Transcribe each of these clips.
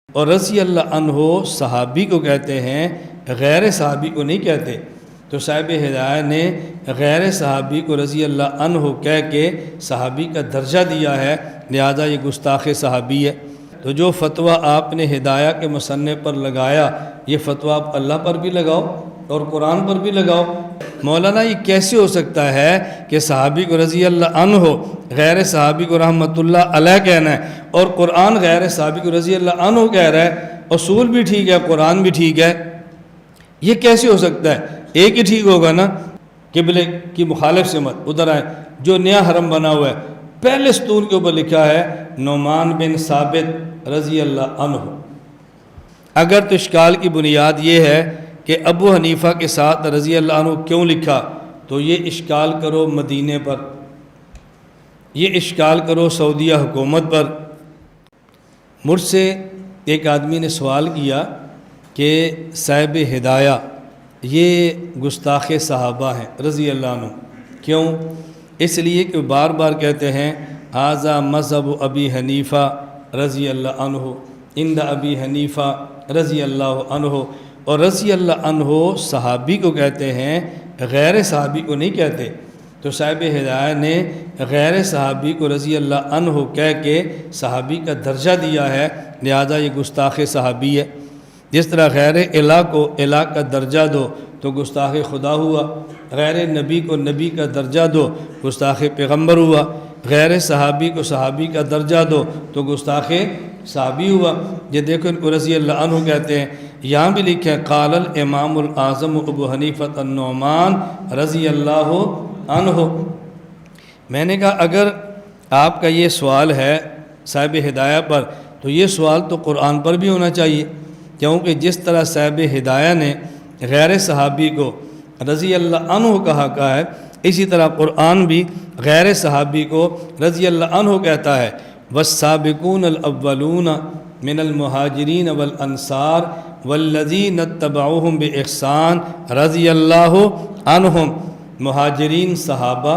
اور رضی اللہ عنہ صحابی کو کہتے ہیں، غیر صحابی کو نہیں کہتے۔ تو صاحب ہدایہ نے غیر صحابی کو رضی اللہ عنہ کہہ کے صحابی کا درجہ دیا ہے، لہذا یہ گستاخ صحابی ہے۔ تو جو فتویٰ آپ نے ہدایہ کے مصنف پر لگایا، یہ فتویٰ آپ اللہ پر بھی لگاؤ اور قرآن پر بھی لگاؤ۔ مولانا یہ کیسے ہو سکتا ہے کہ صحابی کو رضی اللہ عنہ غیر صحابی کو رحمۃ اللہ علیہ کہنا ہے، اور قرآن غیر صحابی کو رضی اللہ عنہ کہہ رہا ہے، اصول بھی ٹھیک ہے، قرآن بھی ٹھیک ہے؟ یہ کیسے ہو سکتا ہے؟ ایک ہی ٹھیک ہوگا نا، قبلے کی مخالف سے مت ادھر آئے۔ جو نیا حرم بنا ہوا ہے، پہلے ستون کے اوپر لکھا ہے نعمان بن ثابت رضی اللہ عنہ۔ اگر تو اشکال کی بنیاد یہ ہے کہ ابو حنیفہ کے ساتھ رضی اللہ عنہ کیوں لکھا، تو یہ اشکال کرو مدینے پر، یہ اشکال کرو سعودیہ حکومت پر۔ مجھ سے ایک آدمی نے سوال کیا کہ صاحب ہدایہ یہ گستاخ صحابہ ہیں رضی اللہ عنہ، کیوں؟ اس لیے کہ بار بار کہتے ہیں ھذا مذہب ابی حنیفہ رضی اللہ عنہ، عند ابی حنیفہ رضی اللہ عنہ۔ اور رضی اللہ عنہ صحابی کو کہتے ہیں، غیر صحابی کو نہیں کہتے۔ تو صاحب ہدایہ نے غیر صحابی کو رضی اللہ عنہ کہہ کے صحابی کا درجہ دیا ہے، لہذا یہ گستاخ صحابی ہے۔ جس طرح غیر الہ کو الہ کا درجہ دو تو گستاخ خدا ہوا، غیر نبی کو نبی کا درجہ دو گستاخ پیغمبر ہوا، غیر صحابی کو صحابی کا درجہ دو تو گستاخ صحابی ہوا۔ یہ دیکھو ان کو رضی اللہ عنہ کہتے ہیں۔ یہاں بھی لکھا ہے قال الامام الاعظم ابو حنیفہ النعمان رضی اللہ عنہ۔ میں نے کہا اگر آپ کا یہ سوال ہے صاحب ہدایہ پر، تو یہ سوال تو قرآن پر بھی ہونا چاہیے، کیونکہ جس طرح صاحب ہدایہ نے غیر صحابی کو رضی اللہ عنہ کہا ہے، اسی طرح قرآن بھی غیر صحابی کو رضی اللہ عنہ کہتا ہے۔ والسابقون الاولون من المہاجرین والانصار والذین اتبعوہم باحسان رضی اللہ عنہم۔ مہاجرین صحابہ،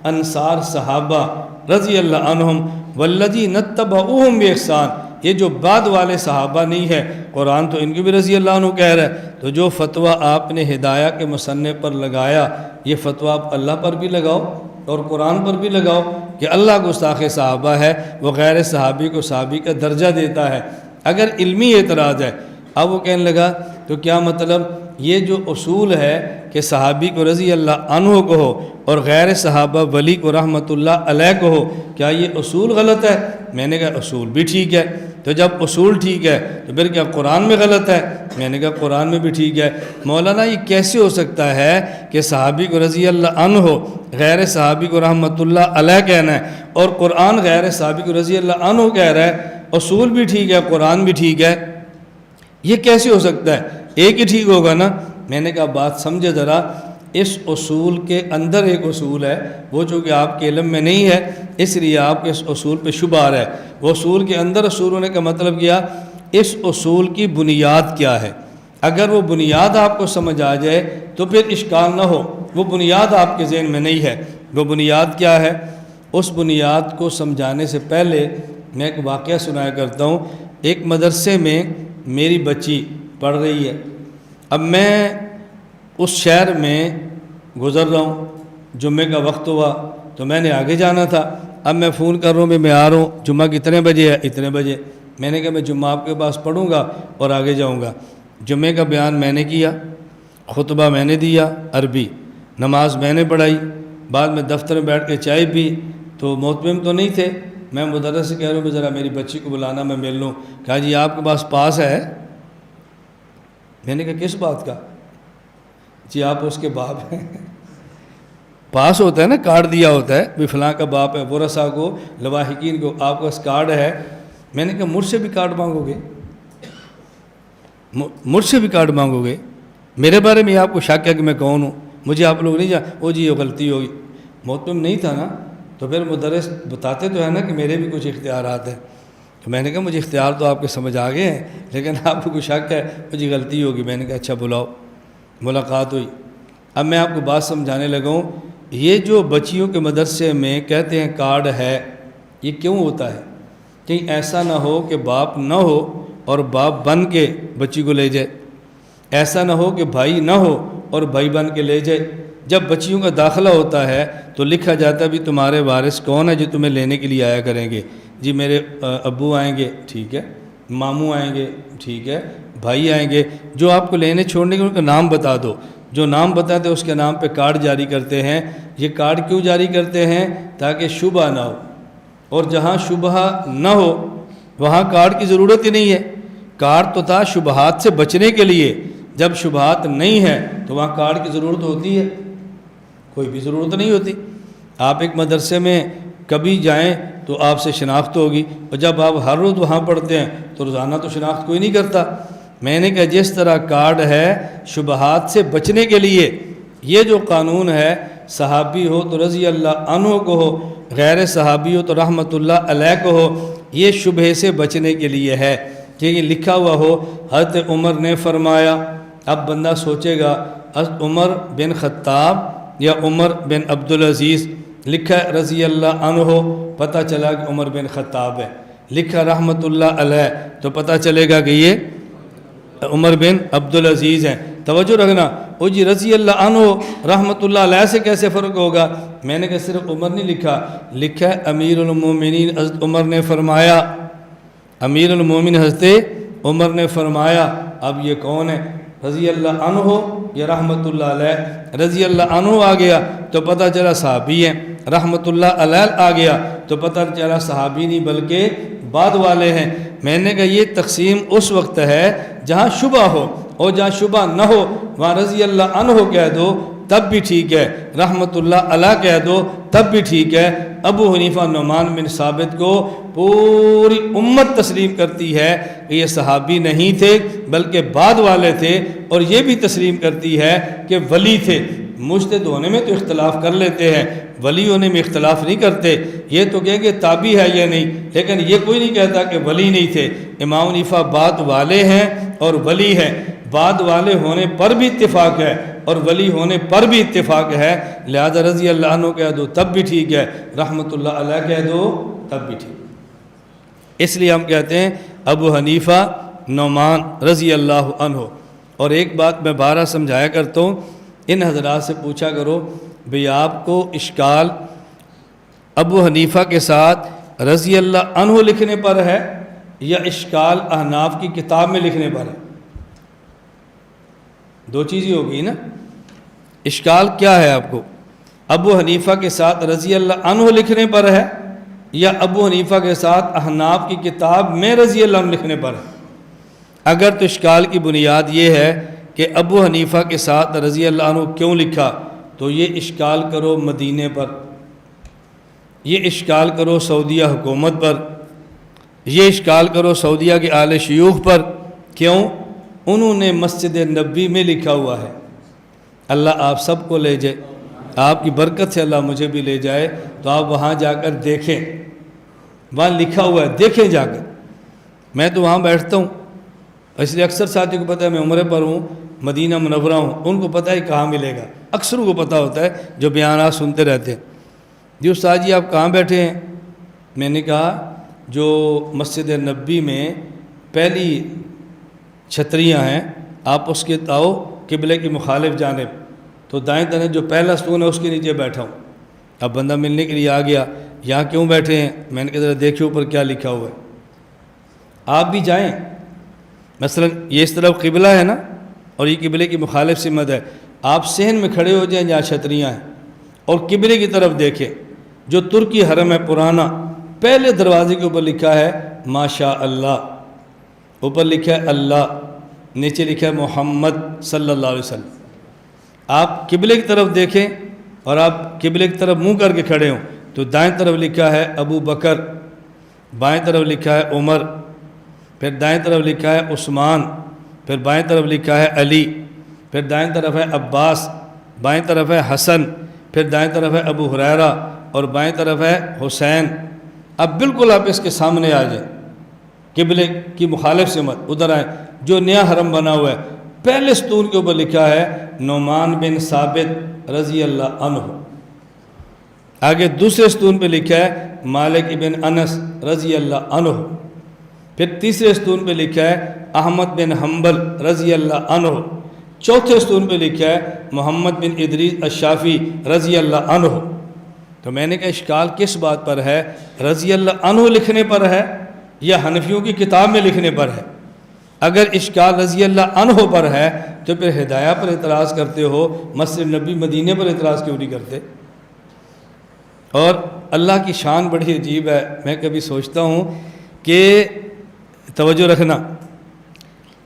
انصار صحابہ رضی اللہ عنہم، والذین اتبعوہم باحسان، یہ جو بعد والے صحابہ نہیں ہے، قرآن تو ان کو بھی رضی اللہ عنہ کہہ رہا ہے۔ تو جو فتویٰ آپ نے ہدایہ کے مصنف پر لگایا، یہ فتویٰ آپ اللہ پر بھی لگاؤ اور قرآن پر بھی لگاؤ کہ اللہ گستاخ صحابہ ہے، وہ غیر صحابی کو صحابی کا درجہ دیتا ہے۔ اگر علمی اعتراض ہے، اب وہ کہنے لگا تو کیا مطلب یہ جو اصول ہے کہ صحابی کو رضی اللہ عنہ کہو اور غیر صحابہ ولی کو رحمۃ اللہ علیہ کہو، کیا یہ اصول غلط ہے؟ میں نے کہا اصول بھی ٹھیک ہے۔ تو جب اصول ٹھیک ہے تو پھر کیا قرآن میں غلط ہے؟ میں نے کہا قرآن میں بھی ٹھیک ہے۔ مولانا یہ کیسے ہو سکتا ہے کہ صحابی کو رضی اللہ عنہ غیر صحابی کو رحمۃ اللہ علیہ کہنا ہے، اور قرآن غیر صحابی کو رضی اللہ عنہ کہہ رہا ہے، اصول بھی ٹھیک ہے، قرآن بھی ٹھیک ہے؟ یہ کیسے ہو سکتا ہے؟ ایک ہی ٹھیک ہوگا نا۔ میں نے کہا بات سمجھے ذرا، اس اصول کے اندر ایک اصول ہے، وہ چونکہ آپ کے علم میں نہیں ہے اس لیے آپ کے اس اصول پہ شبہ آ رہا ہے۔ وہ اصول کے اندر اصول ہونے کا مطلب کیا؟ اس اصول کی بنیاد کیا ہے؟ اگر وہ بنیاد آپ کو سمجھ آ جائے تو پھر اشکال نہ ہو۔ وہ بنیاد آپ کے ذہن میں نہیں ہے، وہ بنیاد کیا ہے؟ اس بنیاد کو سمجھانے سے پہلے میں ایک واقعہ سنایا کرتا ہوں۔ ایک مدرسے میں میری بچی پڑھ رہی ہے۔ اب میں اس شہر میں گزر رہا ہوں، جمعے کا وقت ہوا تو میں نے آگے جانا تھا۔ اب میں فون کر رہا ہوں میں آ رہا ہوں، جمعہ کتنے بجے ہے؟ اتنے بجے۔ میں نے کہا میں جمعہ آپ کے پاس پڑھوں گا اور آگے جاؤں گا۔ جمعے کا بیان میں نے کیا، خطبہ میں نے دیا عربی، نماز میں نے پڑھائی، بعد میں دفتر میں بیٹھ کے چائے پی تو مطمئن تو نہیں تھے۔ میں مدرس سے کہہ رہا ہوں کہ ذرا میری بچی کو بلانا، میں مل لوں۔ کہا جی آپ کے پاس ہے؟ میں نے کہا کس بات کا؟ جی آپ اس کے باپ ہیں۔ پاس ہوتا ہے نا، کارڈ دیا ہوتا ہے بھی فلاں کا باپ ہے، ورثہ کو، لواحقین کو، آپ کا کارڈ ہے۔ میں نے کہا مجھ سے بھی کارڈ مانگو گے؟ مجھ سے بھی کارڈ مانگو گے؟ میرے بارے میں آپ کو شک ہے کہ میں کون ہوں؟ مجھے آپ لوگ نہیں وہ جی یہ غلطی ہوگی۔ محتم نہیں تھا نا، تو پھر مدرس بتاتے تو ہے نا کہ میرے بھی کچھ اختیارات ہیں۔ تو میں نے کہا مجھے اختیار تو آپ کے سمجھ آ گئے ہیں، لیکن آپ کو کچھ شک ہے، مجھے غلطی ہوگی۔ میں نے کہا اچھا بلاؤ۔ ملاقات ہوئی۔ اب میں آپ کو بات سمجھانے لگا ہوں۔ یہ جو بچیوں کے مدرسے میں کہتے ہیں کارڈ ہے، یہ کیوں ہوتا ہے؟ کہیں ایسا نہ ہو کہ باپ نہ ہو اور باپ بن کے بچی کو لے جائے، ایسا نہ ہو کہ بھائی نہ ہو اور بھائی بن کے لے جائے۔ جب بچیوں کا داخلہ ہوتا ہے تو لکھا جاتا ہے بھی تمہارے وارث کون ہے جو تمہیں لینے کے لیے آیا کریں گے؟ جی میرے ابو آئیں گے، ٹھیک ہے، ماموں آئیں گے، ٹھیک ہے، بھائی آئیں گے، جو آپ کو لینے چھوڑنے کے ان کا نام بتا دو، جو نام بتاتے اس کے نام پہ کارڈ جاری کرتے ہیں۔ یہ کارڈ کیوں جاری کرتے ہیں؟ تاکہ شبہ نہ ہو، اور جہاں شبہ نہ ہو وہاں کارڈ کی ضرورت ہی نہیں ہے۔ کارڈ تو تھا شبہات سے بچنے کے لیے، جب شبہات نہیں ہے تو وہاں کارڈ کی ضرورت ہوتی ہے؟ کوئی بھی ضرورت نہیں ہوتی۔ آپ ایک مدرسے میں کبھی جائیں تو آپ سے شناخت ہوگی، اور جب آپ ہر روز وہاں پڑھتے ہیں تو روزانہ تو شناخت کوئی نہیں کرتا۔ میں نے کہا جس طرح کارڈ ہے شبہات سے بچنے کے لیے، یہ جو قانون ہے صحابی ہو تو رضی اللہ عنہ کو ہو، غیر صحابی ہو تو رحمۃ اللہ علیہ کو ہو، یہ شبہ سے بچنے کے لیے ہے کہ یہ لکھا ہوا ہو حضرت عمر نے فرمایا۔ اب بندہ سوچے گا حضرت عمر بن خطاب یا عمر بن عبدالعزیز، لکھا ہے رضی اللہ عنہ ہو، پتہ چلا کہ عمر بن خطاب ہے، لکھا رحمۃ اللہ علیہ تو پتہ چلے گا کہ یہ عمر بن عبدالعزیز ہیں۔ توجہ رکھنا، او جی رضی اللہ عنہ رحمۃ اللہ علیہ سے کیسے فرق ہوگا؟ میں نے کہا صرف عمر نہیں لکھا، لکھا ہے امیر المومنین حضرت عمر نے فرمایا، امیر المومن حضرت عمر نے فرمایا۔ اب یہ کون ہے؟ رضی اللہ عنہ یا رحمۃ اللہ علیہ؟ رضی اللہ عنہ آ گیا تو پتہ چلا صحابی ہیں، رحمۃ اللہ علیہ آ گیا تو پتہ چلا صحابی نہیں بلکہ بعد والے ہیں۔ میں نے کہا یہ تقسیم اس وقت ہے جہاں شبہ ہو، اور جہاں شبہ نہ ہو وہاں رضی اللہ عنہ کہہ دو تب بھی ٹھیک ہے، رحمۃ اللہ علیہ کہہ دو تب بھی ٹھیک ہے۔ ابو حنیفہ نعمان بن ثابت کو پوری امت تسلیم کرتی ہے کہ یہ صحابی نہیں تھے بلکہ بعد والے تھے، اور یہ بھی تسلیم کرتی ہے کہ ولی تھے۔ مجتہد ہونے میں تو اختلاف کر لیتے ہیں، ولی ہونے میں اختلاف نہیں کرتے۔ یہ تو کہیں کہ تابعی ہے یا نہیں، لیکن یہ کوئی نہیں کہتا کہ ولی نہیں تھے۔ امام حنیفہ بعد والے ہیں اور ولی ہیں، بعد والے ہونے پر بھی اتفاق ہے اور ولی ہونے پر بھی اتفاق ہے، لہذا رضی اللہ عنہ کہہ دو تب بھی ٹھیک ہے، رحمۃ اللہ علیہ کہہ دو تب بھی ٹھیک ہے۔ اس لیے ہم کہتے ہیں ابو حنیفہ نعمان رضی اللہ عنہ۔ اور ایک بات میں بارہ سمجھایا کرتا ہوں، ان حضرات سے پوچھا کرو بھئی آپ کو اشکال ابو حنیفہ کے ساتھ رضی اللہ عنہ لکھنے پر ہے یا اشکال احناف کی کتاب میں لکھنے پر ہے؟ دو چیزیں ہوگی نا۔ اشکال کیا ہے آپ کو؟ ابو حنیفہ کے ساتھ رضی اللہ عنہ لکھنے پر ہے یا ابو حنیفہ کے ساتھ احناف کی کتاب میں رضی اللہ عنہ لکھنے پر ہے؟ اگر تو اشکال کی بنیاد یہ ہے کہ ابو حنیفہ کے ساتھ رضی اللہ عنہ کیوں لکھا، تو یہ اشکال کرو مدینے پر، یہ اشکال کرو سعودیہ حکومت پر، یہ اشکال کرو سعودیہ کے اعلی شیوخ پر۔ کیوں؟ انہوں نے مسجد نبی میں لکھا ہوا ہے۔ اللہ آپ سب کو لے جائے، آپ کی برکت سے اللہ مجھے بھی لے جائے، تو آپ وہاں جا کر دیکھیں، وہاں لکھا ہوا ہے، دیکھیں جا کر۔ میں تو وہاں بیٹھتا ہوں، اس لیے اکثر ساتھیوں کو پتہ ہے میں عمرے پر ہوں، مدینہ منورہ ہوں، ان کو پتہ ہے کہاں ملے گا، اکثر کو پتہ ہوتا ہے جو بیانات سنتے رہتے ہیں۔ جی استاد جی آپ کہاں بیٹھے ہیں؟ میں نے کہا جو مسجد نبی میں پہلی چھتریاں ہیں، آپ اس کے آؤ قبلے کی مخالف جانب، تو دائیں طرف جو پہلا ستون ہے اس کے نیچے بیٹھا ہوں۔ اب بندہ ملنے کے لیے آ گیا، یہاں کیوں بیٹھے ہیں؟ میں نے کہا ذرا دیکھیے اوپر کیا لکھا ہوا ہے۔ آپ بھی جائیں، مثلا یہ اس طرف قبلہ ہے نا، اور یہ قبلے کی مخالف سمت ہے، آپ صحن میں کھڑے ہو جائیں جہاں چھتریاں ہیں اور قبلے کی طرف دیکھیں۔ جو ترکی حرم ہے پرانا، پہلے دروازے کے اوپر لکھا ہے ماشاء اللہ، اوپر لکھا ہے اللہ، نیچے لکھا ہے محمد صلی اللہ علیہ وسلم۔ آپ قبلے کی طرف دیکھیں اور آپ قبلے کی طرف منہ کر کے کھڑے ہوں تو دائیں طرف لکھا ہے ابو بکر، بائیں طرف لکھا ہے عمر، پھر دائیں طرف لکھا ہے عثمان، پھر بائیں طرف لکھا ہے علی، پھر دائیں طرف ہے عباس، بائیں طرف ہے حسن، پھر دائیں طرف ہے ابو ہریرہ اور بائیں طرف ہے حسین۔ اب بالکل آپ اس کے سامنے آ جائیں، قبلے کی مخالف سمت، ادھر آئیں۔ جو نیا حرم بنا ہوا ہے، پہلے ستون کے اوپر لکھا ہے نعمان بن ثابت رضی اللہ عنہ، آگے دوسرے ستون پہ لکھا ہے مالک بن انس رضی اللہ عنہ، پھر تیسرے ستون پہ لکھا ہے احمد بن حنبل رضی اللہ عنہ، چوتھے ستون پہ لکھا ہے محمد بن ادریس الشافعی رضی اللہ عنہ۔ تو میں نے کہا اشکال کس بات پر ہے، رضی اللہ عنہ لکھنے پر ہے یا حنفیوں کی کتاب میں لکھنے پر ہے؟ اگر اشکال رضی اللہ عنہ پر ہے تو پھر ہدایہ پر اعتراض کرتے ہو، مسجد نبی مدینے پر اعتراض کیوں نہیں کرتے؟ اور اللہ کی شان بڑی عجیب ہے، میں کبھی سوچتا ہوں کہ توجہ رکھنا،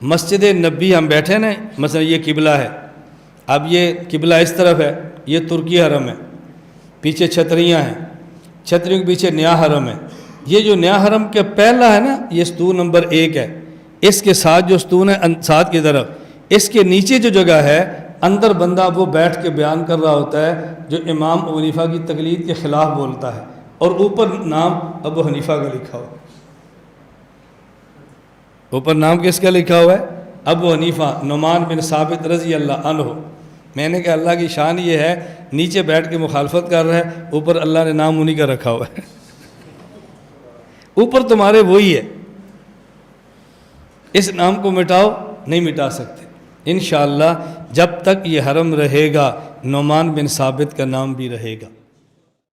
مسجد نبی ہم بیٹھے نا، مثلا یہ قبلہ ہے، اب یہ قبلہ اس طرف ہے، یہ ترکی حرم ہے، پیچھے چھتریاں ہیں، چھتریوں کے پیچھے نیا حرم ہے۔ یہ جو نیا حرم کا پہلا ہے نا، یہ ستون نمبر 1 ہے، اس کے ساتھ جو ستون ہے ساتھ کی طرف، اس کے نیچے جو جگہ ہے اندر بندہ وہ بیٹھ کے بیان کر رہا ہوتا ہے جو امام ابو حنیفہ کی تقلید کے خلاف بولتا ہے، اور اوپر نام ابو حنیفہ کا لکھا ہوا ہے۔ اوپر نام کس کا لکھا ہوا ہے؟ ابو حنیفہ نعمان بن ثابت رضی اللہ عنہ۔ میں نے کہا اللہ کی شان یہ ہے، نیچے بیٹھ کے مخالفت کر رہا ہے، اوپر اللہ نے نام انہی کا رکھا ہوا ہے۔ اوپر تمہارے وہی ہے، اس نام کو مٹاؤ نہیں مٹا سکتے۔ انشاءاللہ جب تک یہ حرم رہے گا نعمان بن ثابت کا نام بھی رہے گا۔